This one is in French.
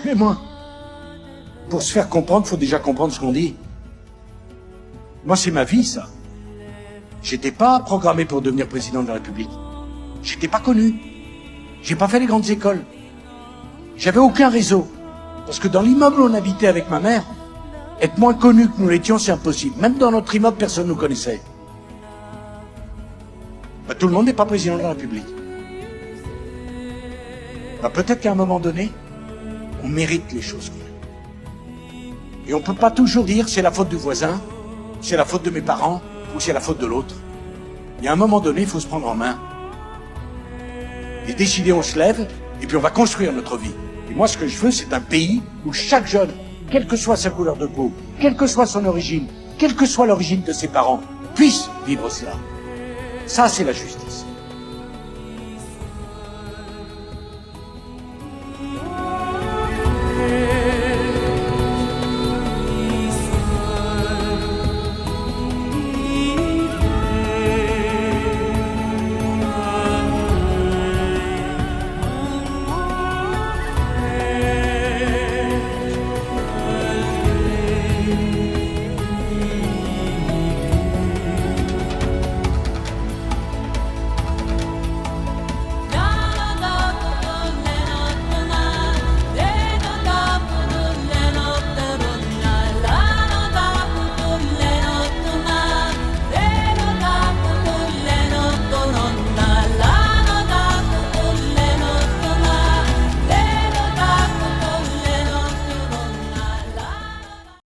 Mais moi, pour se faire comprendre, faut déjà comprendre ce qu'on dit. Moi, c'est ma vie, ça. J'étais pas programmé pour devenir président de la République. J'étais pas connu. J'ai pas fait les grandes écoles. J'avais aucun réseau. Parce que dans l'immeuble où on habitait avec ma mère, être moins connu que nous l'étions, c'est impossible. Même dans notre immeuble, personne ne nous connaissait. Bah, tout le monde n'est pas président de la République. Bah, peut-être qu'à un moment donné, on mérite les choses qu'on a. Et on peut pas toujours dire c'est la faute du voisin, c'est la faute de mes parents, ou c'est la faute de l'autre. Il y a un moment donné, il faut se prendre en main. Et décider, on se lève, et puis on va construire notre vie. Et moi, ce que je veux, c'est un pays où chaque jeune, quelle que soit sa couleur de peau, quelle que soit son origine, quelle que soit l'origine de ses parents, puisse vivre cela. Ça, c'est la justice.